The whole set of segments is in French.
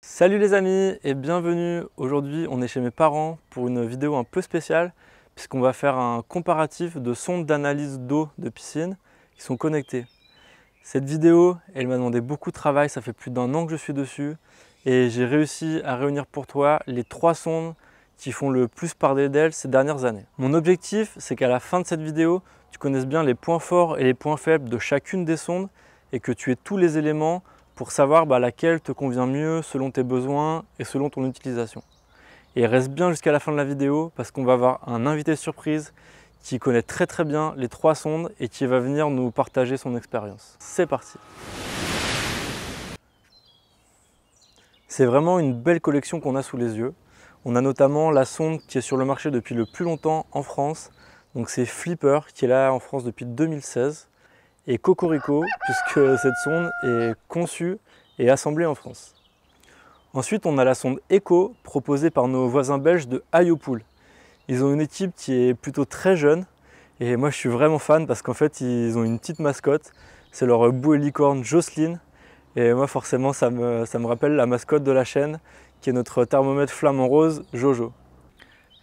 Salut les amis et bienvenue. Aujourd'hui on est chez mes parents pour une vidéo un peu spéciale puisqu'on va faire un comparatif de sondes d'analyse d'eau de piscine qui sont connectées. Cette vidéo elle m'a demandé beaucoup de travail, ça fait plus d'1 an que je suis dessus et j'ai réussi à réunir pour toi les 3 sondes qui font le plus parler d'elles ces dernières années. Mon objectif c'est qu'à la fin de cette vidéo tu connaisses bien les points forts et les points faibles de chacune des sondes et que tu aies tous les éléments pour savoir laquelle te convient mieux selon tes besoins et selon ton utilisation. Et reste bien jusqu'à la fin de la vidéo parce qu'on va avoir un invité surprise qui connaît très bien les 3 sondes et qui va venir nous partager son expérience. C'est parti! C'est vraiment une belle collection qu'on a sous les yeux. On a notamment la sonde qui est sur le marché depuis le plus longtemps en France. Donc c'est Flipper qui est là en France depuis 2016. Et Cocorico, puisque cette sonde est conçue et assemblée en France. Ensuite, on a la sonde Echo, proposée par nos voisins belges de Ayopool. Ils ont une équipe qui est plutôt très jeune, et moi je suis vraiment fan parce qu'en fait, ils ont une petite mascotte, c'est leur bouée licorne Jocelyne, et moi forcément ça me rappelle la mascotte de la chaîne, qui est notre thermomètre flamant rose, Jojo.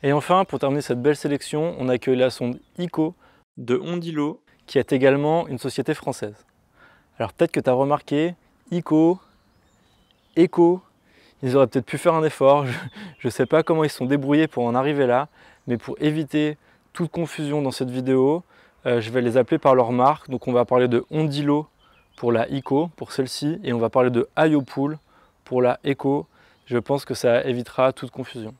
Et enfin, pour terminer cette belle sélection, on accueille la sonde ICO de Ondilo, qui est également une société française. Alors peut-être que tu as remarqué, ICO, Echo, ils auraient peut-être pu faire un effort, je ne sais pas comment ils se sont débrouillés pour en arriver là, mais pour éviter toute confusion dans cette vidéo, je vais les appeler par leur marque. Donc on va parler de Ondilo pour la ICO, pour celle-ci, et on va parler de Ayopool pour la Echo. Je pense que ça évitera toute confusion.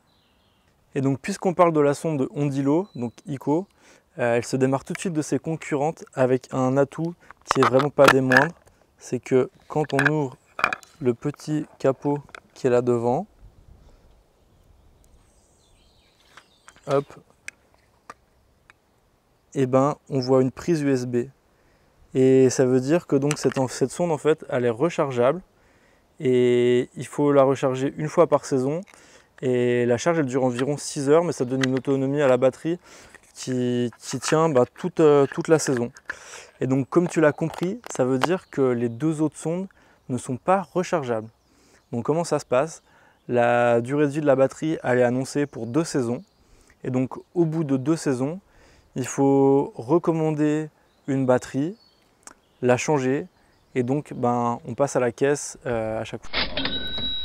Et donc puisqu'on parle de la sonde de Ondilo, donc ICO, elle se démarre tout de suite de ses concurrentes avec un atout qui est vraiment pas des moindres. C'est que quand on ouvre le petit capot qui est là devant, hop, et ben on voit une prise USB. Et ça veut dire que donc cette sonde en fait elle est rechargeable et il faut la recharger une fois par saison. Et la charge elle dure environ 6 heures, mais ça donne une autonomie à la batterie qui tient toute la saison. Et donc comme tu l'as compris, ça veut dire que les 2 autres sondes ne sont pas rechargeables. Donc comment ça se passe? La durée de vie de la batterie elle est annoncée pour 2 saisons. Et donc au bout de 2 saisons, il faut recommander une batterie, la changer et donc on passe à la caisse à chaque fois.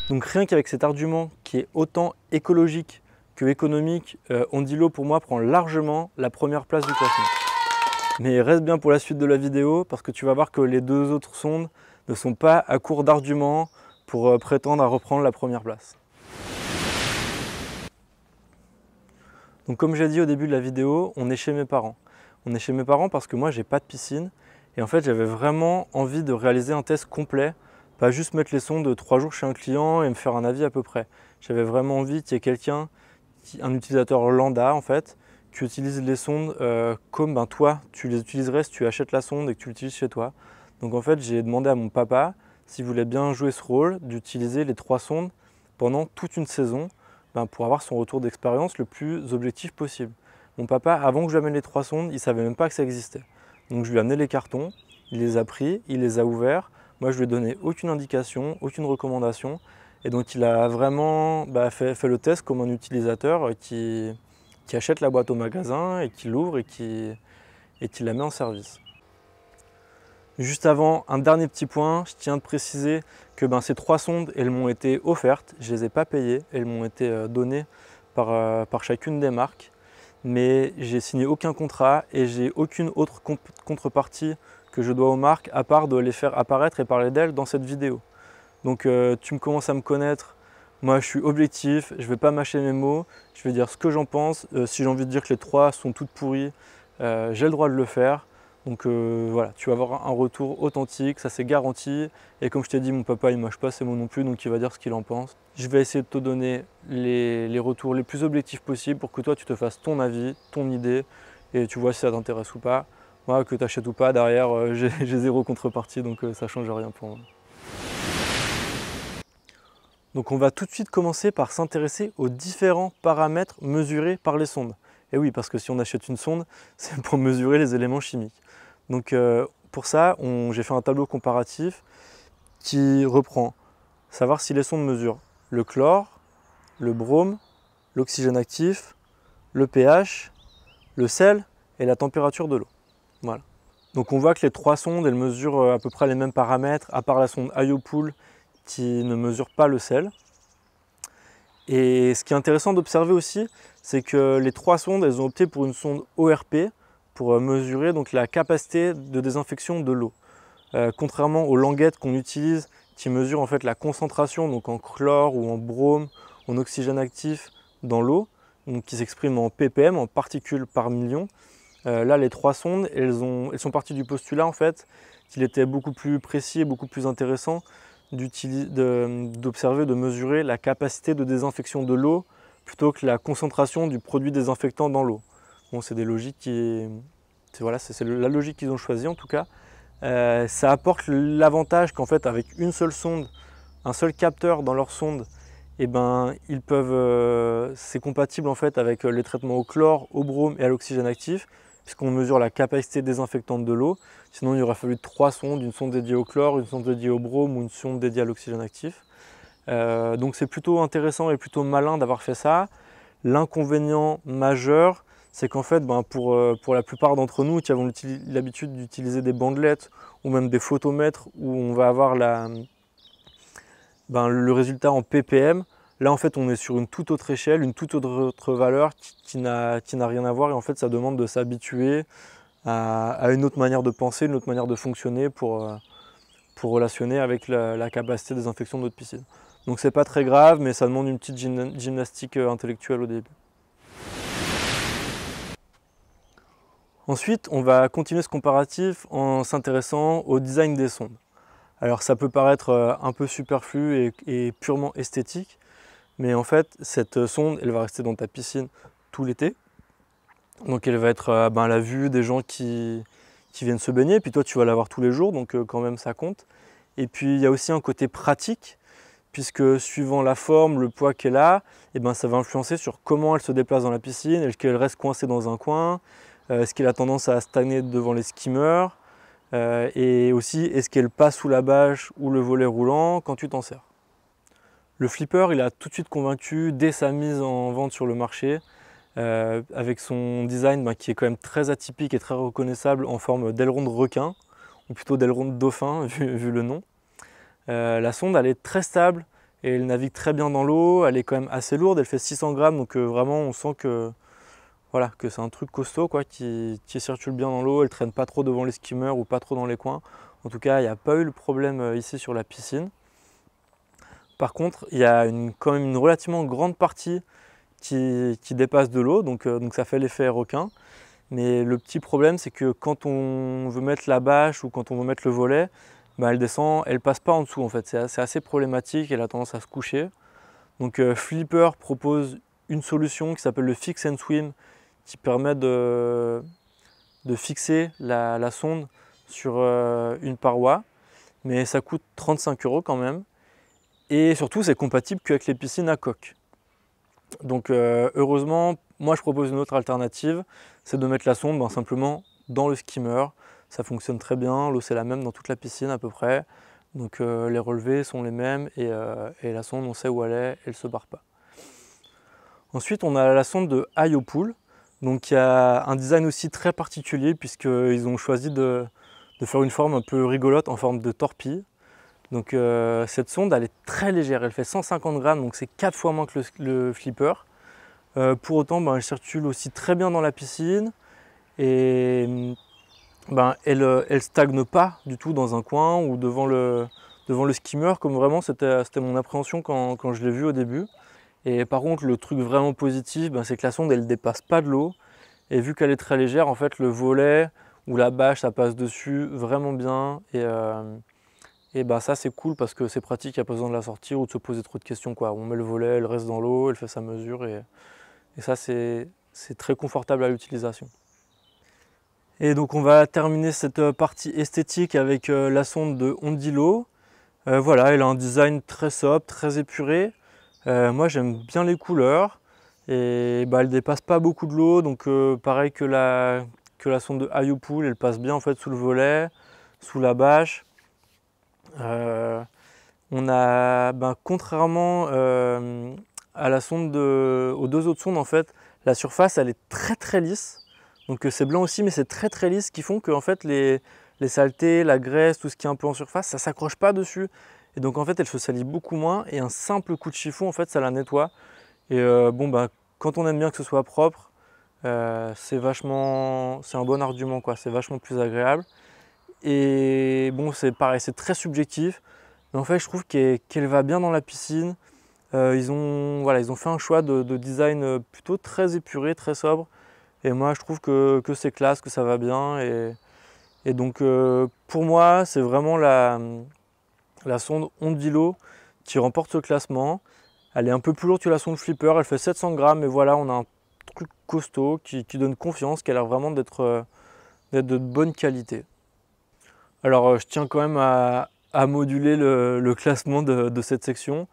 Donc rien qu'avec cet argument qui est autant écologique que économique, Ondilo pour moi prend largement la première place du classement. Mais reste bien pour la suite de la vidéo parce que tu vas voir que les 2 autres sondes ne sont pas à court d'arguments pour prétendre à reprendre la première place. Donc comme j'ai dit au début de la vidéo, on est chez mes parents. On est chez mes parents parce que moi j'ai pas de piscine et en fait j'avais vraiment envie de réaliser un test complet, pas juste mettre les sondes de 3 jours chez un client et me faire un avis à peu près. J'avais vraiment envie qu'il y ait quelqu'un, un utilisateur lambda en fait, qui utilise les sondes comme toi tu les utiliserais si tu achètes la sonde et que tu l'utilises chez toi. Donc en fait j'ai demandé à mon papa s'il voulait bien jouer ce rôle d'utiliser les 3 sondes pendant toute une saison pour avoir son retour d'expérience le plus objectif possible. Mon papa, avant que je lui amène les 3 sondes, il ne savait même pas que ça existait. Donc je lui ai amené les cartons, il les a pris, il les a ouverts. Moi je lui ai donné aucune indication, aucune recommandation. Et donc il a vraiment fait le test comme un utilisateur qui achète la boîte au magasin et qui l'ouvre et qui la met en service. Juste avant, un dernier petit point, je tiens à préciser que ces 3 sondes, elles m'ont été offertes, je ne les ai pas payées, elles m'ont été données par chacune des marques, mais j'ai signé aucun contrat et j'ai aucune autre contrepartie que je dois aux marques à part de les faire apparaître et parler d'elles dans cette vidéo. Donc tu commences à me connaître, moi je suis objectif, je ne vais pas mâcher mes mots, je vais dire ce que j'en pense. Si j'ai envie de dire que les 3 sont toutes pourries, j'ai le droit de le faire. Donc voilà, tu vas avoir un retour authentique, ça c'est garanti. Et comme je t'ai dit, mon papa il ne mâche pas ses mots non plus, donc il va dire ce qu'il en pense. Je vais essayer de te donner les retours les plus objectifs possibles pour que toi tu te fasses ton avis, ton idée, et tu vois si ça t'intéresse ou pas. Moi, que tu achètes ou pas, derrière j'ai 0 contrepartie, donc ça ne change rien pour moi. Donc on va tout de suite commencer par s'intéresser aux différents paramètres mesurés par les sondes. Et oui, parce que si on achète une sonde, c'est pour mesurer les éléments chimiques. Donc pour ça, j'ai fait un tableau comparatif qui reprend savoir si les sondes mesurent le chlore, le brome, l'oxygène actif, le pH, le sel et la température de l'eau. Voilà. Donc on voit que les 3 sondes, elles mesurent à peu près les mêmes paramètres, à part la sonde IOPOOL qui ne mesure pas le sel. Et ce qui est intéressant d'observer aussi, c'est que les 3 sondes, elles ont opté pour une sonde ORP pour mesurer donc la capacité de désinfection de l'eau. Contrairement aux languettes qu'on utilise, qui mesurent en fait la concentration donc en chlore ou en brome, en oxygène actif dans l'eau, qui s'exprime en ppm, en particules par million. Là, les 3 sondes, elles sont parties du postulat en fait qu'il était beaucoup plus précis et beaucoup plus intéressant d'observer, de mesurer la capacité de désinfection de l'eau plutôt que la concentration du produit désinfectant dans l'eau. Bon, c'est des logiques c'est la logique qu'ils ont choisie en tout cas. Ça apporte l'avantage qu'en fait avec une seule sonde, un seul capteur dans leur sonde, et ils peuvent, c'est compatible en fait avec les traitements au chlore, au brome et à l'oxygène actif, puisqu'on mesure la capacité désinfectante de l'eau. Sinon il aurait fallu 3 sondes, une sonde dédiée au chlore, une sonde dédiée au brome ou une sonde dédiée à l'oxygène actif. Donc c'est plutôt intéressant et plutôt malin d'avoir fait ça. L'inconvénient majeur, c'est qu'en fait, pour la plupart d'entre nous qui avons l'habitude d'utiliser des bandelettes ou même des photomètres où on va avoir le résultat en ppm, là en fait on est sur une toute autre échelle, une toute autre valeur qui n'a rien à voir, et en fait ça demande de s'habituer à une autre manière de penser, une autre manière de fonctionner pour relationner avec la capacité de désinfection de notre piscine. Donc c'est pas très grave, mais ça demande une petite gymnastique intellectuelle au début. Ensuite, on va continuer ce comparatif en s'intéressant au design des sondes. Alors ça peut paraître un peu superflu et purement esthétique, mais en fait cette sonde, elle va rester dans ta piscine tout l'été. Donc elle va être à la vue des gens qui viennent se baigner, puis toi tu vas la voir tous les jours, donc quand même ça compte. Et puis il y a aussi un côté pratique, puisque suivant la forme, le poids qu'elle a, ça va influencer sur comment elle se déplace dans la piscine. Est-ce qu'elle reste coincée dans un coin? Est-ce qu'elle a tendance à stagner devant les skimmers? Et aussi, est-ce qu'elle passe sous la bâche ou le volet roulant quand tu t'en sers? Le flipper, il a tout de suite convaincu dès sa mise en vente sur le marché, avec son design qui est quand même très atypique et très reconnaissable en forme d'aileron de requin, ou plutôt d'aileron de dauphin vu le nom. La sonde, elle est très stable et elle navigue très bien dans l'eau. Elle est quand même assez lourde, elle fait 600 grammes, donc vraiment on sent que c'est un truc costaud qui circule bien dans l'eau. Elle ne traîne pas trop devant les skimmers ou pas trop dans les coins. En tout cas, il n'y a pas eu le problème ici sur la piscine. Par contre, il y a quand même une relativement grande partie qui dépasse de l'eau, donc ça fait l'effet requin. Mais le petit problème, c'est que quand on veut mettre la bâche ou quand on veut mettre le volet, elle descend, elle passe pas en dessous en fait. C'est assez problématique, elle a tendance à se coucher. Donc Flipper propose une solution qui s'appelle le Fix and Swim, qui permet de fixer la sonde sur une paroi, mais ça coûte 35 € quand même. Et surtout, c'est compatible qu'avec les piscines à coque. Donc heureusement, moi je propose une autre alternative, c'est de mettre la sonde simplement dans le skimmer. Ça fonctionne très bien, l'eau c'est la même dans toute la piscine à peu près. Donc les relevés sont les mêmes et la sonde on sait où elle est, elle ne se barre pas. Ensuite on a la sonde de IOPOOL, donc qui a un design aussi très particulier puisqu'ils ont choisi de faire une forme un peu rigolote en forme de torpille. Donc cette sonde elle est très légère, elle fait 150 grammes, donc c'est 4 fois moins que le flipper. Pour autant elle circule aussi très bien dans la piscine et elle stagne pas du tout dans un coin ou devant le skimmer, comme vraiment c'était mon appréhension quand je l'ai vu au début. Et par contre le truc vraiment positif, c'est que la sonde elle dépasse pas de l'eau, et vu qu'elle est très légère, en fait le volet ou la bâche ça passe dessus vraiment bien, et ça c'est cool parce que c'est pratique, il n'y a pas besoin de la sortir ou de se poser trop de questions quoi. On met le volet, elle reste dans l'eau, elle fait sa mesure, et ça c'est très confortable à l'utilisation. Et donc on va terminer cette partie esthétique avec la sonde de Ondilo. Voilà, elle a un design très sobre, très épuré. Moi j'aime bien les couleurs, et elle dépasse pas beaucoup de l'eau, donc pareil que la sonde de IOPOOL, elle passe bien en fait sous le volet, sous la bâche. On a, contrairement à la sonde aux deux autres sondes, en fait, la surface elle est très lisse. Donc c'est blanc aussi, mais c'est très lisse, ce qui font que en fait, les saletés, la graisse, tout ce qui est un peu en surface, ça ne s'accroche pas dessus. Et donc en fait, elle se salit beaucoup moins. Et un simple coup de chiffon, en fait, ça la nettoie. Et quand on aime bien que ce soit propre, c'est un bon argument, quoi. C'est vachement plus agréable. Et bon, c'est pareil, c'est très subjectif. Mais en fait, je trouve qu'elle va bien dans la piscine. Ils ont fait un choix de design plutôt très épuré, très sobre. Et moi, je trouve que c'est classe, que ça va bien. Et donc, pour moi, c'est vraiment la sonde Ondilo qui remporte ce classement. Elle est un peu plus lourde que la sonde Flipper. Elle fait 700 grammes. Mais voilà, on a un truc costaud qui donne confiance, qui a l'air vraiment d'être de bonne qualité. Alors, je tiens quand même à moduler le classement de cette section.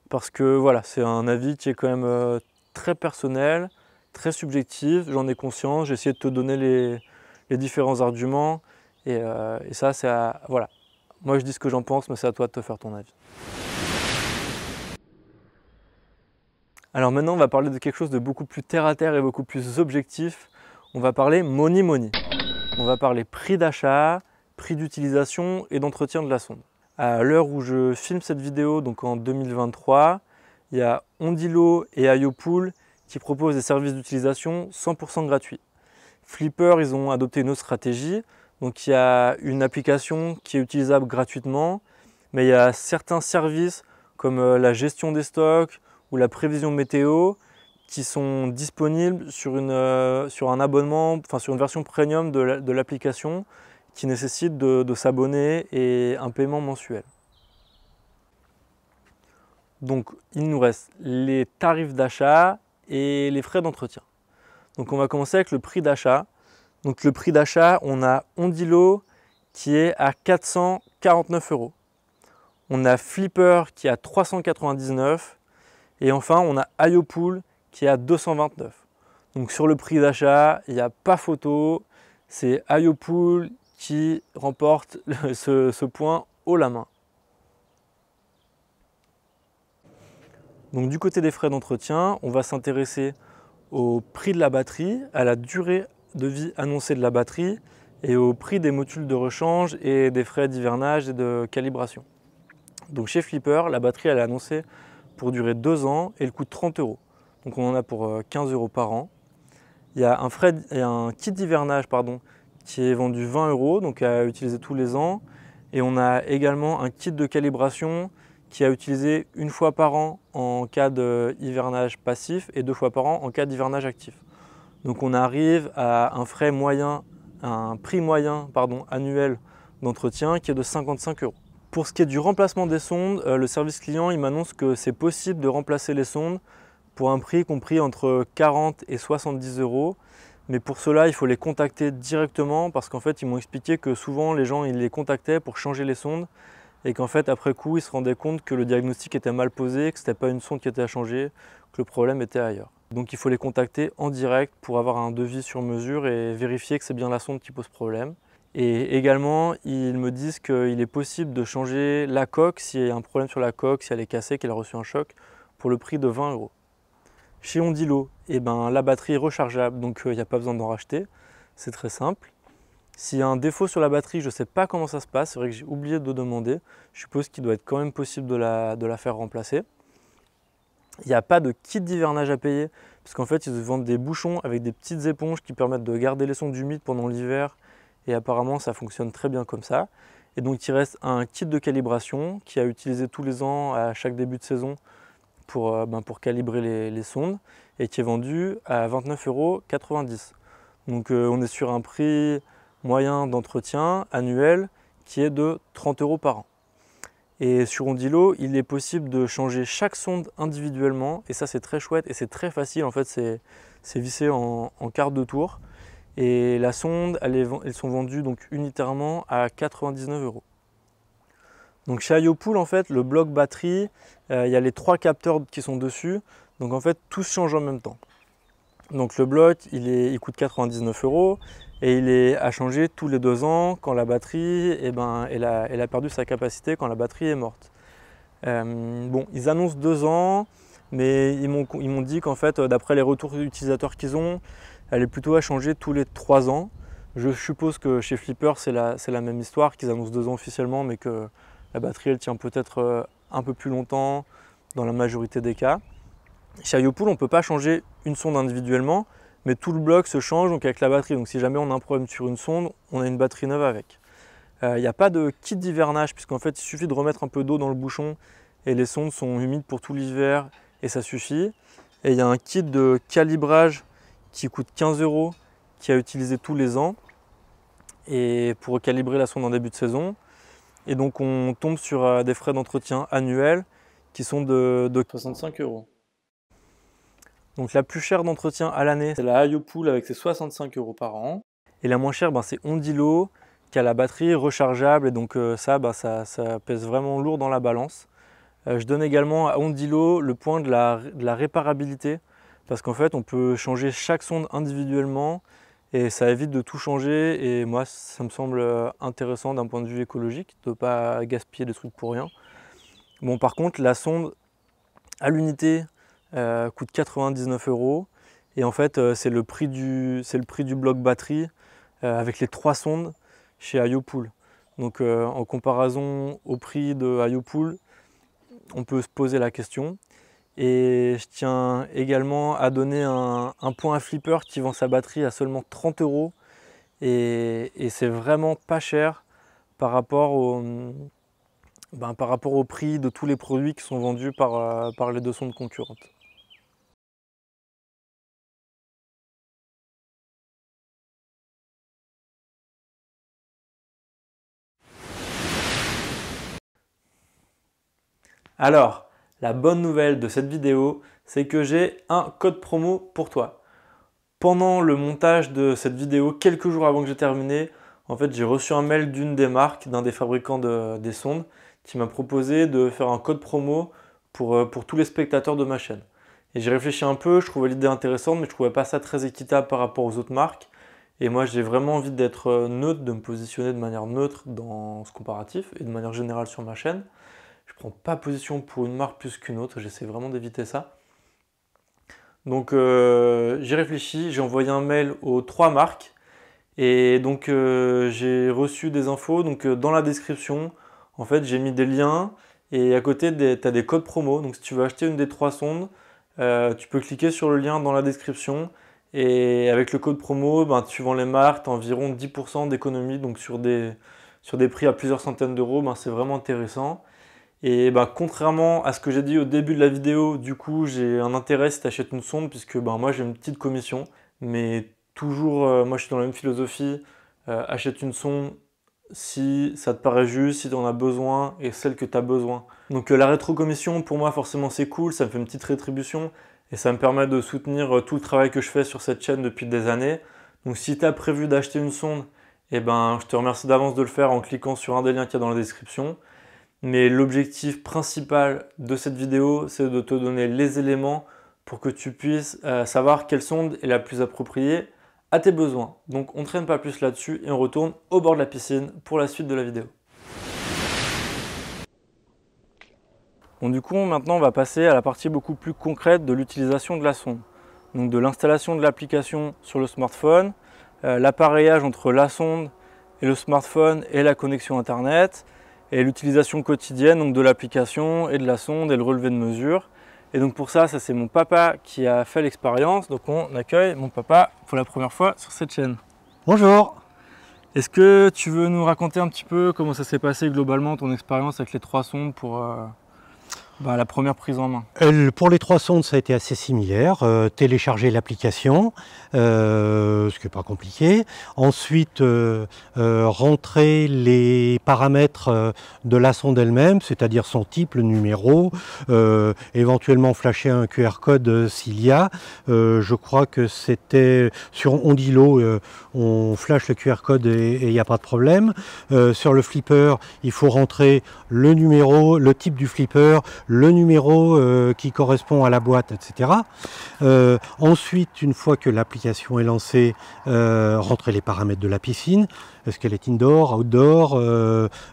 Parce que voilà, c'est un avis qui est quand même très personnel, très subjectif, j'en ai conscience, j'ai essayé de te donner les différents arguments, et ça c'est voilà. Moi je dis ce que j'en pense, mais c'est à toi de te faire ton avis. Alors maintenant on va parler de quelque chose de beaucoup plus terre à terre et beaucoup plus objectif. On va parler money money. On va parler prix d'achat, prix d'utilisation et d'entretien de la sonde. À l'heure où je filme cette vidéo, donc en 2023, il y a Ondilo et IoPool qui proposent des services d'utilisation 100% gratuits. Flipper, ils ont adopté une autre stratégie. Donc il y a une application qui est utilisable gratuitement, mais il y a certains services comme la gestion des stocks ou la prévision météo qui sont disponibles sur un abonnement, enfin sur une version premium de l'application, qui nécessite de s'abonner et un paiement mensuel. Donc il nous reste les tarifs d'achat et les frais d'entretien. Donc on va commencer avec le prix d'achat. Donc le prix d'achat, on a Ondilo qui est à 449 €. On a Flipper qui est à 399 € et enfin on a IoPool qui est à 229 €. Donc sur le prix d'achat, il n'y a pas photo, c'est IoPool qui remporte ce point haut la main. Donc du côté des frais d'entretien, on va s'intéresser au prix de la batterie, à la durée de vie annoncée de la batterie et au prix des modules de rechange et des frais d'hivernage et de calibration. Donc chez Flipper, la batterie elle est annoncée pour durer 2 ans et elle coûte 30 €. Donc on en a pour 15 € par an. Il y a un kit d'hivernage qui est vendu 20 €, donc à utiliser tous les ans. Et on a également un kit de calibration qui est à utiliser une fois par an en cas d'hivernage passif et 2 fois par an en cas d'hivernage actif. Donc on arrive à un prix moyen annuel d'entretien qui est de 55 €. Pour ce qui est du remplacement des sondes, le service client il m'annonce que c'est possible de remplacer les sondes pour un prix compris entre 40 et 70 €. Mais pour cela, il faut les contacter directement parce qu'en fait, ils m'ont expliqué que souvent, les gens ils les contactaient pour changer les sondes et qu'en fait, après coup, ils se rendaient compte que le diagnostic était mal posé, que ce n'était pas une sonde qui était à changer, que le problème était ailleurs. Donc il faut les contacter en direct pour avoir un devis sur mesure et vérifier que c'est bien la sonde qui pose problème. Et également, ils me disent qu'il est possible de changer la coque s'il y a un problème sur la coque, si elle est cassée, qu'elle a reçu un choc, pour le prix de 20 €. Chez Ondilo, la batterie est rechargeable, donc il n'y a pas besoin d'en racheter. C'est très simple. S'il y a un défaut sur la batterie, je ne sais pas comment ça se passe. C'est vrai que j'ai oublié de demander. Je suppose qu'il doit être quand même possible de la faire remplacer. Il n'y a pas de kit d'hivernage à payer, parce qu'en fait, ils vendent des bouchons avec des petites éponges qui permettent de garder les sondes humides pendant l'hiver. Et apparemment, ça fonctionne très bien comme ça. Et donc, il reste un kit de calibration qui est à utiliser tous les ans à chaque début de saison pour calibrer les sondes et qui est vendu à 29,90 €. Donc on est sur un prix moyen d'entretien annuel qui est de 30 € par an. Et sur Ondilo, il est possible de changer chaque sonde individuellement et ça c'est très chouette et c'est très facile. En fait, c'est vissé en quart de tour et la sonde, elles sont vendues donc unitairement à 99 €. Donc chez IoPool, en fait, le bloc batterie, il y a les 3 capteurs qui sont dessus. Donc en fait, tout se change en même temps. Donc le bloc, il coûte 99 € et il est à changer tous les 2 ans quand la batterie elle a perdu sa capacité, quand la batterie est morte. Bon, ils annoncent 2 ans, mais ils m'ont dit qu'en fait, d'après les retours utilisateurs qu'ils ont, elle est plutôt à changer tous les 3 ans. Je suppose que chez Flipper, c'est la même histoire, qu'ils annoncent 2 ans officiellement, mais que la batterie, elle tient peut-être un peu plus longtemps dans la majorité des cas. Chez IoPool, on ne peut pas changer une sonde individuellement, mais tout le bloc se change donc avec la batterie. Donc si jamais on a un problème sur une sonde, on a une batterie neuve avec. Il n'y a pas de kit d'hivernage, puisqu'en fait, il suffit de remettre un peu d'eau dans le bouchon et les sondes sont humides pour tout l'hiver et ça suffit. Et il y a un kit de calibrage qui coûte 15 € qui est à utiliser tous les ans et pour calibrer la sonde en début de saison. Et donc on tombe sur des frais d'entretien annuels qui sont de 65 €. Donc la plus chère d'entretien à l'année, c'est la IoPool avec ses 65 € par an. Et la moins chère, c'est Ondilo qui a la batterie rechargeable et donc ça pèse vraiment lourd dans la balance. Je donne également à Ondilo le point de la réparabilité parce qu'en fait on peut changer chaque sonde individuellement et ça évite de tout changer et moi ça me semble intéressant d'un point de vue écologique de ne pas gaspiller des trucs pour rien. Bon, par contre la sonde à l'unité coûte 99 € et en fait c'est le prix du bloc batterie avec les 3 sondes chez IoPool. Donc en comparaison au prix de IoPool, on peut se poser la question. Et je tiens également à donner un point à Flipper qui vend sa batterie à seulement 30 € et c'est vraiment pas cher par rapport au prix de tous les produits qui sont vendus par les 2 sondes concurrentes. Alors, la bonne nouvelle de cette vidéo, c'est que j'ai un code promo pour toi. Pendant le montage de cette vidéo, quelques jours avant que j'ai terminé, en fait, j'ai reçu un mail d'une des marques, d'un des fabricants des sondes, qui m'a proposé de faire un code promo pour tous les spectateurs de ma chaîne. Et j'ai réfléchi un peu, je trouvais l'idée intéressante, mais je ne trouvais pas ça très équitable par rapport aux autres marques. Et moi, j'ai vraiment envie d'être neutre, de me positionner de manière neutre dans ce comparatif et de manière générale sur ma chaîne. Je ne prends pas position pour une marque plus qu'une autre, j'essaie vraiment d'éviter ça. Donc j'ai réfléchi, j'ai envoyé un mail aux 3 marques et donc j'ai reçu des infos. Donc dans la description, en fait j'ai mis des liens et à côté tu as des codes promo. Donc si tu veux acheter une des 3 sondes, tu peux cliquer sur le lien dans la description et avec le code promo, suivant les marques, tu as environ 10% d'économie. Donc sur des prix à plusieurs centaines d'euros, c'est vraiment intéressant. Et contrairement à ce que j'ai dit au début de la vidéo, du coup j'ai un intérêt si tu achètes une sonde puisque moi j'ai une petite commission, mais toujours moi je suis dans la même philosophie, achète une sonde si ça te paraît juste, si tu en as besoin et celle que tu as besoin. Donc la rétrocommission pour moi forcément c'est cool, ça me fait une petite rétribution et ça me permet de soutenir tout le travail que je fais sur cette chaîne depuis des années. Donc si tu as prévu d'acheter une sonde, je te remercie d'avance de le faire en cliquant sur un des liens qu'il y a dans la description. Mais l'objectif principal de cette vidéo, c'est de te donner les éléments pour que tu puisses savoir quelle sonde est la plus appropriée à tes besoins. Donc on ne traîne pas plus là-dessus et on retourne au bord de la piscine pour la suite de la vidéo. Bon, du coup, maintenant on va passer à la partie beaucoup plus concrète de l'utilisation de la sonde. Donc de l'installation de l'application sur le smartphone, l'appareillage entre la sonde et le smartphone et la connexion internet, et l'utilisation quotidienne donc de l'application et de la sonde et le relevé de mesure. Et donc pour ça c'est mon papa qui a fait l'expérience. Donc on accueille mon papa pour la première fois sur cette chaîne. Bonjour. Est-ce que tu veux nous raconter un petit peu comment ça s'est passé globalement ton expérience avec les 3 sondes pour la première prise en main? Pour les 3 sondes, ça a été assez similaire. Télécharger l'application, ce qui n'est pas compliqué. Ensuite, rentrer les paramètres de la sonde elle-même, c'est-à-dire son type, le numéro, éventuellement flasher un QR code s'il y a. Je crois que c'était sur Ondilo, on flash le QR code et il n'y a pas de problème. Sur le flipper, il faut rentrer le numéro, le type du flipper, le numéro qui correspond à la boîte, etc. Ensuite, une fois que l'application est lancée, rentrer les paramètres de la piscine. Est-ce qu'elle est indoor, outdoor,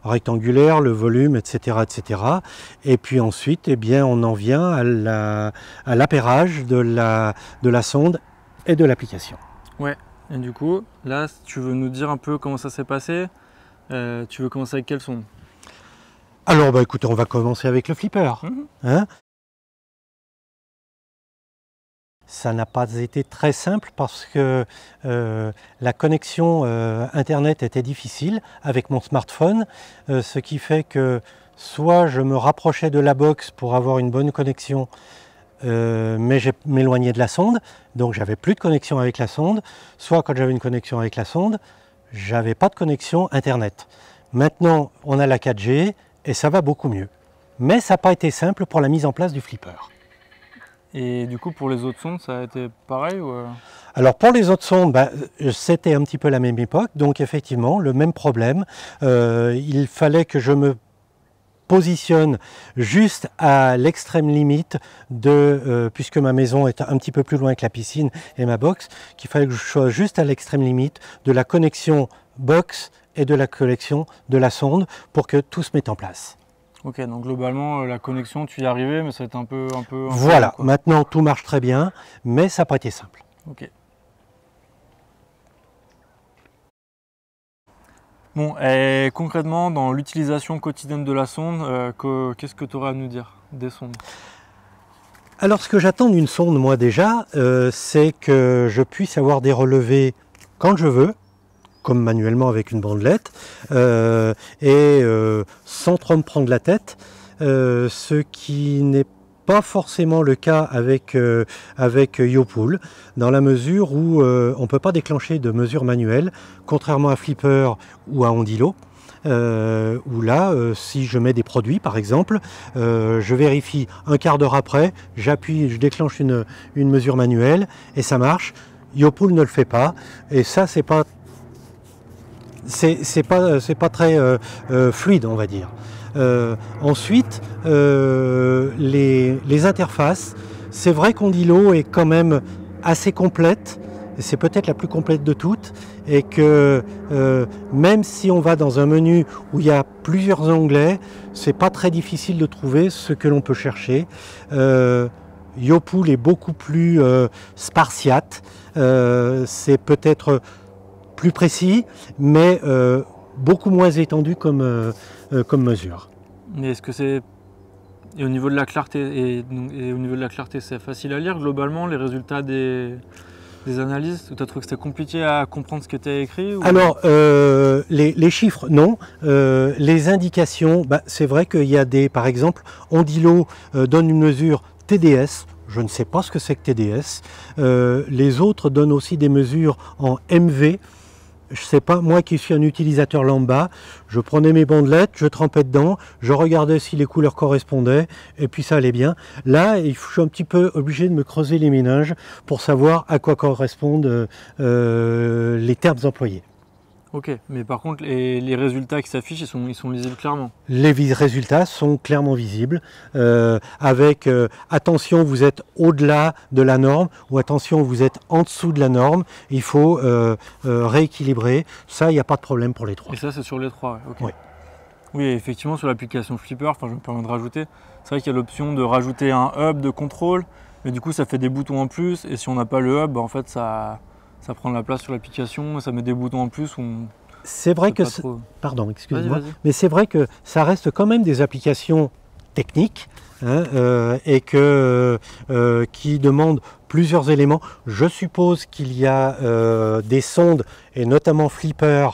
rectangulaire, le volume, etc., etc. Et puis ensuite, eh bien, on en vient à l'appairage de la sonde et de l'application. Ouais, et du coup, là, si tu veux nous dire un peu comment ça s'est passé, tu veux commencer avec quelle sonde? Alors, bah, écoutez, on va commencer avec le flipper. Hein? Ça n'a pas été très simple parce que la connexion Internet était difficile avec mon smartphone, ce qui fait que soit je me rapprochais de la box pour avoir une bonne connexion, mais je m'éloignais de la sonde, donc j'avais plus de connexion avec la sonde, soit quand j'avais une connexion avec la sonde, j'avais pas de connexion Internet. Maintenant, on a la 4G et ça va beaucoup mieux. Mais ça n'a pas été simple pour la mise en place du flipper. Et du coup, pour les autres sondes, ça a été pareil ou... Alors pour les autres sondes, bah, c'était un petit peu la même époque, donc effectivement, le même problème. Il fallait que je me positionne juste à l'extrême limite puisque ma maison est un petit peu plus loin que la piscine et ma box, qu'il fallait que je sois juste à l'extrême limite de la connexion box et de la connexion de la sonde pour que tout se mette en place. Ok, donc globalement, la connexion, tu y arrivais, mais ça a été un peu voilà, quoi. Maintenant tout marche très bien, mais ça n'a pas été simple. Ok. Bon, et concrètement, dans l'utilisation quotidienne de la sonde, qu'est-ce que tu aurais à nous dire des sondes? Alors ce que j'attends d'une sonde, moi déjà, c'est que je puisse avoir des relevés quand je veux, comme manuellement avec une bandelette, sans trop me prendre la tête, ce qui n'est pas forcément le cas avec Yopool, dans la mesure où on ne peut pas déclencher de mesure manuelle, contrairement à Flipper ou à Ondilo. Où là, si je mets des produits par exemple, je vérifie un quart d'heure après, j'appuie, je déclenche une mesure manuelle et ça marche. Yopool ne le fait pas et ça c'est pas très fluide, on va dire. Ensuite, les interfaces, c'est vrai qu'Ondilo est quand même assez complète, c'est peut-être la plus complète de toutes, et que même si on va dans un menu où il y a plusieurs onglets, c'est pas très difficile de trouver ce que l'on peut chercher. Yopool est beaucoup plus spartiate, c'est peut-être plus précis, mais beaucoup moins étendu comme mesure. Mais est-ce que c'est... Et au niveau de la clarté, au niveau de la clarté, c'est facile à lire globalement les résultats des analyses? Ou tu as trouvé que c'était compliqué à comprendre ce qui était écrit ou... Alors, les chiffres, non. Les indications, bah, c'est vrai qu'il y a des, par exemple, Ondilo donne une mesure TDS. Je ne sais pas ce que c'est que TDS. Les autres donnent aussi des mesures en MV. Je ne sais pas, moi qui suis un utilisateur lambda, je prenais mes bandelettes, je trempais dedans, je regardais si les couleurs correspondaient, et puis ça allait bien. Là, je suis un petit peu obligé de me creuser les méninges pour savoir à quoi correspondent les termes employés. Ok, mais par contre, les résultats qui s'affichent, ils sont lisibles clairement. Les résultats sont clairement visibles, avec attention, vous êtes au-delà de la norme, ou attention, vous êtes en dessous de la norme, il faut rééquilibrer. Ça, il n'y a pas de problème pour les trois. Et ça, c'est sur les trois, ouais. Okay. Oui. Oui, effectivement, sur l'application Flipper, je me permets de rajouter, c'est vrai qu'il y a l'option de rajouter un hub de contrôle, mais du coup, ça fait des boutons en plus, et si on n'a pas le hub, en fait, ça prend de la place sur l'application, ça met des boutons en plus. C'est vrai que... Pardon, excusez-moi. Mais c'est vrai que ça reste quand même des applications techniques hein, et qui demandent plusieurs éléments. Je suppose qu'il y a des sondes, et notamment Flipper,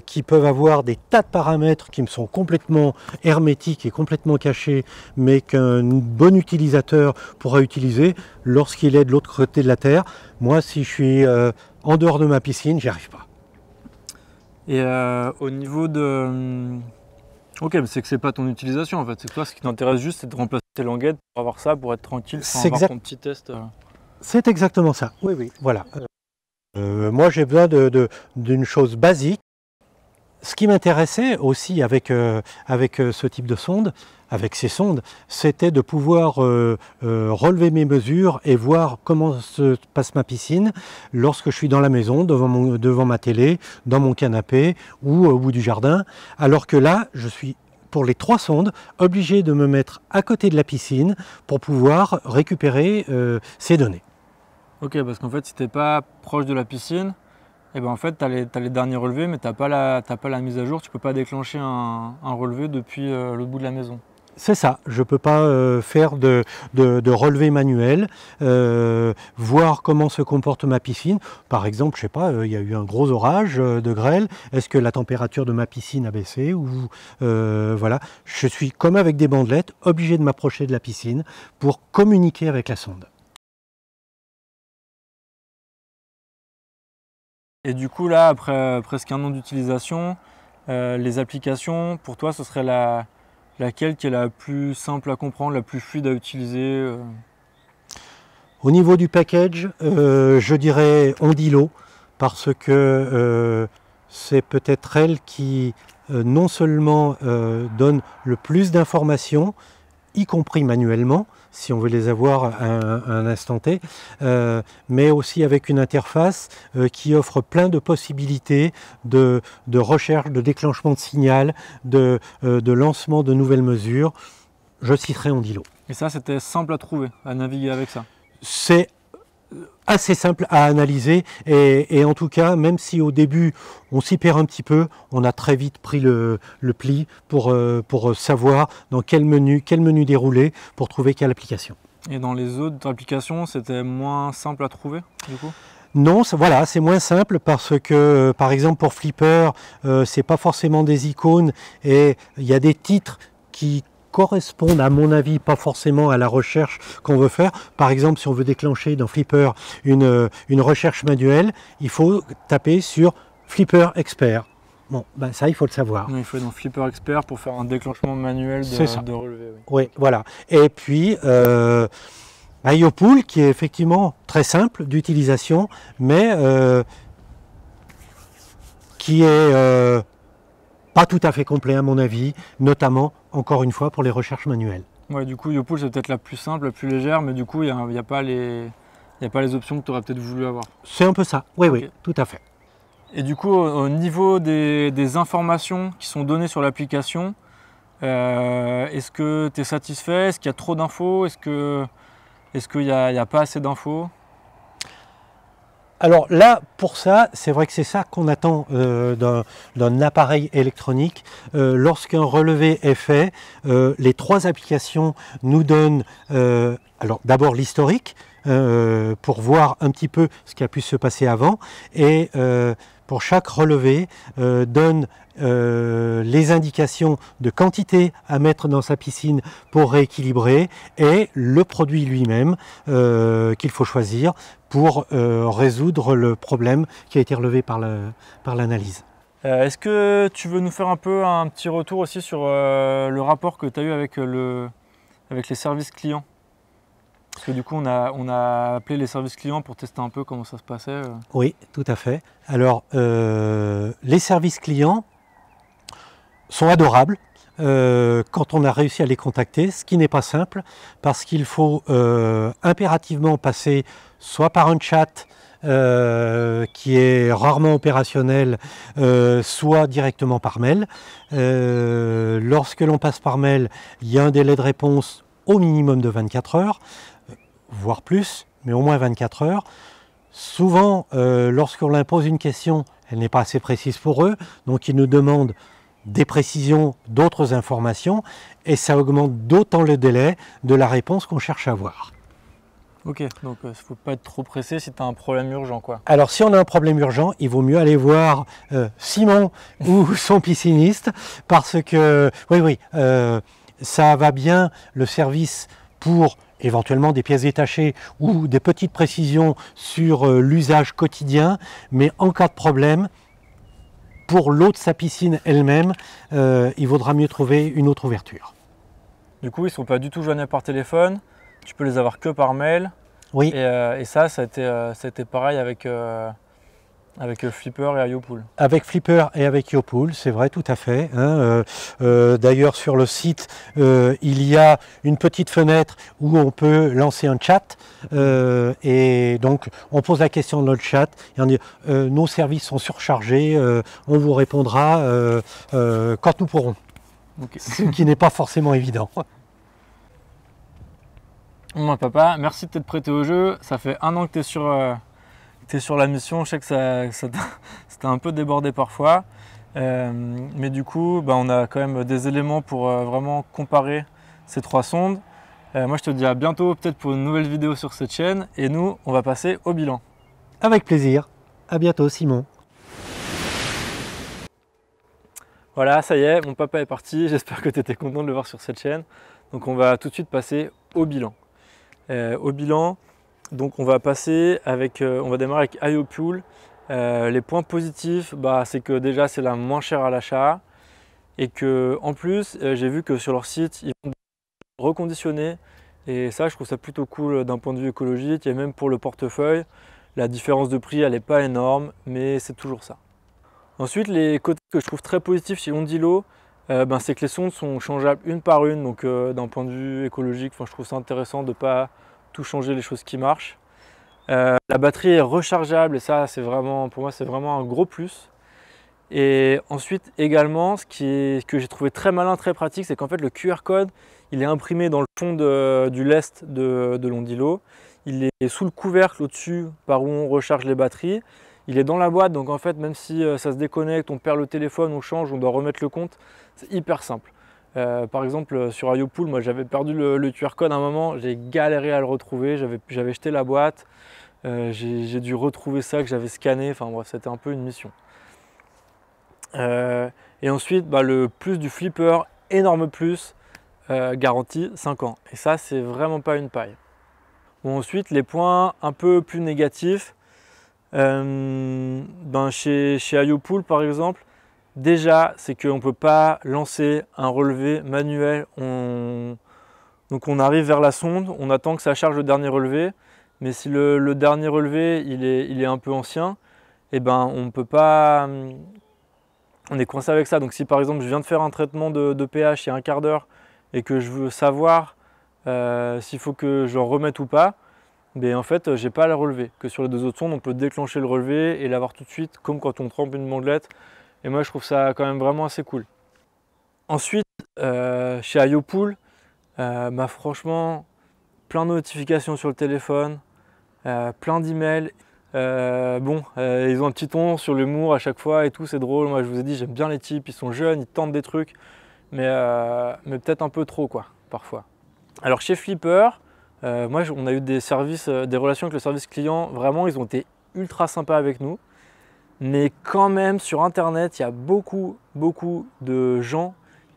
qui peuvent avoir des tas de paramètres qui me sont complètement hermétiques et complètement cachés, mais qu'un bon utilisateur pourra utiliser lorsqu'il est de l'autre côté de la Terre. Moi, si je suis en dehors de ma piscine, j'y arrive pas. Et au niveau de... Ok, mais c'est que c'est pas ton utilisation en fait, c'est que toi ce qui t'intéresse juste c'est de remplacer tes languettes pour avoir ça, pour être tranquille, sans avoir ton petit test. C'est exactement ça, oui, oui, voilà. Moi j'ai besoin d'une chose basique. ce qui m'intéressait aussi avec ce type de sonde, avec ces sondes, c'était de pouvoir relever mes mesures et voir comment se passe ma piscine lorsque je suis dans la maison, devant ma télé, dans mon canapé ou au bout du jardin. Alors que là, je suis, pour les 3 sondes, obligé de me mettre à côté de la piscine pour pouvoir récupérer ces données. Ok, parce qu'en fait, si tu n'es pas proche de la piscine, et ben en fait, tu as les derniers relevés, mais tu n'as pas la mise à jour, tu ne peux pas déclencher un relevé depuis l'autre bout de la maison. C'est ça, je ne peux pas faire de relevé manuel, voir comment se comporte ma piscine. Par exemple, je ne sais pas, il y a eu un gros orage de grêle, est-ce que la température de ma piscine a baissé ou voilà. Je suis comme avec des bandelettes, obligé de m'approcher de la piscine pour communiquer avec la sonde. Et du coup, là, après presque 1 an d'utilisation, les applications, pour toi, ce serait laquelle qui est la plus simple à comprendre, la plus fluide à utiliser Au niveau du package, je dirais Ondilo, parce que c'est peut-être elle qui non seulement donne le plus d'informations, y compris manuellement, si on veut les avoir à un instant T, mais aussi avec une interface qui offre plein de possibilités de recherche, de déclenchement de signal, de lancement de nouvelles mesures. Je citerai Ondilo. Et ça, c'était simple à trouver, à naviguer avec ça. C'est assez simple à analyser et en tout cas, même si au début on s'y perd un petit peu, on a très vite pris le pli pour savoir dans quel menu dérouler pour trouver quelle application. Et dans les autres applications, c'était moins simple à trouver du coup? Non, voilà, c'est moins simple parce que par exemple pour Flipper, c'est pas forcément des icônes et il y a des titres qui correspondent à mon avis pas forcément à la recherche qu'on veut faire. Par exemple, si on veut déclencher dans Flipper une recherche manuelle, il faut taper sur Flipper Expert. Bon, ben ça il faut le savoir. Oui, il faut être dans Flipper Expert pour faire un déclenchement manuel de relevé. Oui. Oui, voilà. Et puis IOPool qui est effectivement très simple d'utilisation, mais qui est pas tout à fait complet à mon avis, notamment, encore une fois, pour les recherches manuelles. Ouais, du coup, IOPool, c'est peut-être la plus simple, la plus légère, mais du coup, il n'y a pas les options que tu aurais peut-être voulu avoir. C'est un peu ça, oui, Okay. oui, tout à fait. Et du coup, au niveau des informations qui sont données sur l'application, est-ce que tu es satisfait? Est-ce qu'il y a trop d'infos? Est-ce qu'il n'y a pas assez d'infos? Alors là, pour ça, c'est vrai que c'est ça qu'on attend d'un appareil électronique. Lorsqu'un relevé est fait, les 3 applications nous donnent alors d'abord l'historique pour voir un petit peu ce qui a pu se passer avant et pour chaque relevé donne les indications de quantité à mettre dans sa piscine pour rééquilibrer et le produit lui-même qu'il faut choisir pour résoudre le problème qui a été relevé par l'analyse. Est-ce que tu veux nous faire un petit retour aussi sur le rapport que tu as eu avec les services clients? Parce que du coup, on a appelé les services clients pour tester un peu comment ça se passait. Oui, tout à fait. Alors, les services clients sont adorables quand on a réussi à les contacter, ce qui n'est pas simple parce qu'il faut impérativement passer soit par un chat qui est rarement opérationnel, soit directement par mail. Lorsque l'on passe par mail, il y a un délai de réponse au minimum de 24 heures, voire plus, mais au moins 24 heures. Souvent, lorsqu'on leur pose une question, elle n'est pas assez précise pour eux, donc ils nous demandent des précisions, d'autres informations, et ça augmente d'autant le délai de la réponse qu'on cherche à avoir. Ok, donc il ne faut pas être trop pressé si tu as un problème urgent, quoi. Alors si on a un problème urgent, il vaut mieux aller voir Simon ou son pisciniste, parce que, oui, ça va bien le service pour éventuellement des pièces détachées ou des petites précisions sur l'usage quotidien, mais en cas de problème, pour l'eau de sa piscine elle-même, il vaudra mieux trouver une autre ouverture. Du coup, ils ne sont pas du tout joignables par téléphone, tu peux les avoir que par mail. Oui. Et ça a été pareil avec Avec Flipper et IoPool. Avec Flipper et avec IoPool, c'est vrai, tout à fait. Hein. D'ailleurs, sur le site, il y a une petite fenêtre où on peut lancer un chat. Et donc, on pose la question dans le chat et on dit nos services sont surchargés, on vous répondra quand nous pourrons. Okay. Ce qui n'est pas forcément évident. Bon, papa, merci de t'être prêté au jeu. Ça fait 1 an que tu es sur la mission. Je sais que ça t'a un peu débordé parfois. Mais du coup, on a quand même des éléments pour vraiment comparer ces 3 sondes. Moi, je te dis à bientôt, peut-être pour une nouvelle vidéo sur cette chaîne. Et nous, on va passer au bilan. Avec plaisir. À bientôt, Simon. Voilà, ça y est, mon papa est parti. J'espère que tu étais content de le voir sur cette chaîne. Donc, on va tout de suite passer au bilan. Donc on va passer avec, on va démarrer avec IoPool. Les points positifs, c'est que déjà c'est la moins chère à l'achat et que en plus j'ai vu que sur leur site ils vont reconditionner et ça je trouve ça plutôt cool d'un point de vue écologique et même pour le portefeuille. La différence de prix elle n'est pas énorme mais c'est toujours ça. Ensuite les côtés que je trouve très positifs chez Ondilo, c'est que les sondes sont changeables une par une, donc d'un point de vue écologique, je trouve ça intéressant de ne pas tout changer les choses qui marchent. La batterie est rechargeable et ça c'est vraiment, pour moi c'est vraiment un gros plus. Et ensuite également ce que j'ai trouvé très malin, très pratique, c'est qu'en fait le QR code il est imprimé dans le fond du lest de l'Ondilo. Il est sous le couvercle au-dessus par où on recharge les batteries. Il est dans la boîte, donc en fait même si ça se déconnecte, on perd le téléphone, on change, on doit remettre le compte, c'est hyper simple. Par exemple sur IoPool, moi j'avais perdu le QR code à un moment, j'ai galéré à le retrouver, j'avais jeté la boîte, j'ai dû retrouver ça que j'avais scanné, enfin bref c'était un peu une mission. Et ensuite le plus du Flipper, énorme plus, garantie 5 ans. Et ça c'est vraiment pas une paille. Bon, ensuite les points un peu plus négatifs, chez IoPool par exemple, déjà c'est qu'on ne peut pas lancer un relevé manuel. Donc on arrive vers la sonde, on attend que ça charge le dernier relevé, mais si le dernier relevé il est un peu ancien, on peut pas, on est coincé avec ça. Donc si par exemple je viens de faire un traitement de pH il y a un quart d'heure et que je veux savoir s'il faut que je le remette ou pas, en fait j'ai pas à le relever. Que sur les 2 autres sondes on peut déclencher le relevé et l'avoir tout de suite comme quand on trempe une bandelette. Et moi je trouve ça quand même vraiment assez cool. Ensuite chez IoPool, franchement plein de notifications sur le téléphone, plein d'emails. Ils ont un petit ton sur l'humour à chaque fois et tout, c'est drôle. Moi je vous ai dit j'aime bien les types, ils sont jeunes, ils tentent des trucs, mais peut-être un peu trop quoi, parfois. Alors chez Flipper, on a eu des relations avec le service client, vraiment ils ont été ultra sympas avec nous. Mais quand même sur internet, il y a beaucoup de gens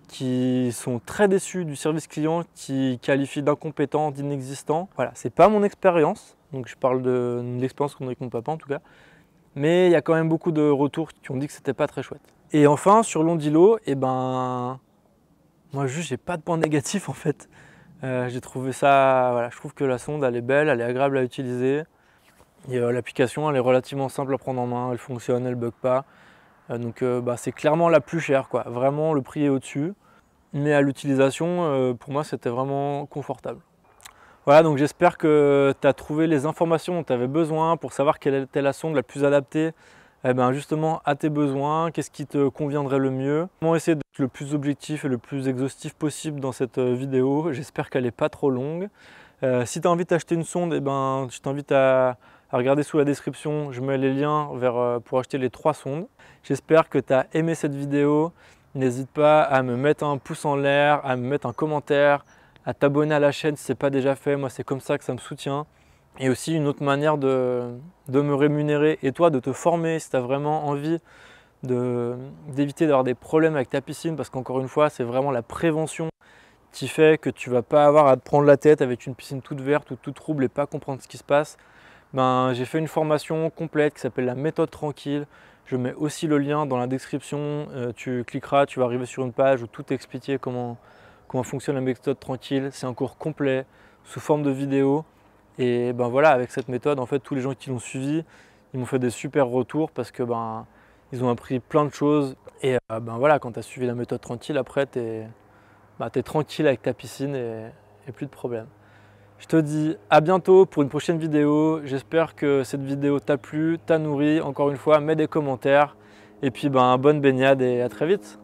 qui sont très déçus du service client, qui qualifient d'incompétent, d'inexistant. Voilà, c'est pas mon expérience, donc je parle de l'expérience qu'on a avec mon papa en tout cas. Mais il y a quand même beaucoup de retours qui ont dit que c'était pas très chouette. Et enfin sur l'Ondilo, moi juste j'ai pas de point négatif en fait. J'ai trouvé ça, voilà, je trouve que la sonde elle est belle, elle est agréable à utiliser. Et l'application elle est relativement simple à prendre en main, elle fonctionne, elle bug pas. Donc c'est clairement la plus chère quoi. Vraiment le prix est au-dessus. Mais à l'utilisation, pour moi c'était vraiment confortable. Voilà, donc j'espère que tu as trouvé les informations dont tu avais besoin pour savoir quelle était la sonde la plus adaptée justement à tes besoins, qu'est-ce qui te conviendrait le mieux. Comment essayer d'être le plus objectif et le plus exhaustif possible dans cette vidéo. J'espère qu'elle n'est pas trop longue. Si tu as envie d'acheter une sonde, je t'invite à regarder sous la description, je mets les liens pour acheter les 3 sondes. J'espère que tu as aimé cette vidéo. N'hésite pas à me mettre un pouce en l'air, à me mettre un commentaire, à t'abonner à la chaîne si ce n'est pas déjà fait. Moi, c'est comme ça que ça me soutient. Et aussi une autre manière de me rémunérer et toi de te former si tu as vraiment envie d'éviter d'avoir des problèmes avec ta piscine, parce qu'encore une fois, c'est vraiment la prévention qui fait que tu ne vas pas avoir à te prendre la tête avec une piscine toute verte ou toute trouble et pas comprendre ce qui se passe. J'ai fait une formation complète qui s'appelle la méthode tranquille. Je mets aussi le lien dans la description. Tu cliqueras, tu vas arriver sur une page où tout est expliqué comment fonctionne la méthode tranquille. C'est un cours complet sous forme de vidéo. Et voilà, avec cette méthode, en fait, tous les gens qui l'ont suivi, Ils m'ont fait des super retours parce que ils ont appris plein de choses. Et voilà, quand tu as suivi la méthode tranquille, après tu es tranquille avec ta piscine et plus de problème. Je te dis à bientôt pour une prochaine vidéo. J'espère que cette vidéo t'a plu, t'a nourri. Encore une fois, mets des commentaires. Et puis bonne baignade et à très vite.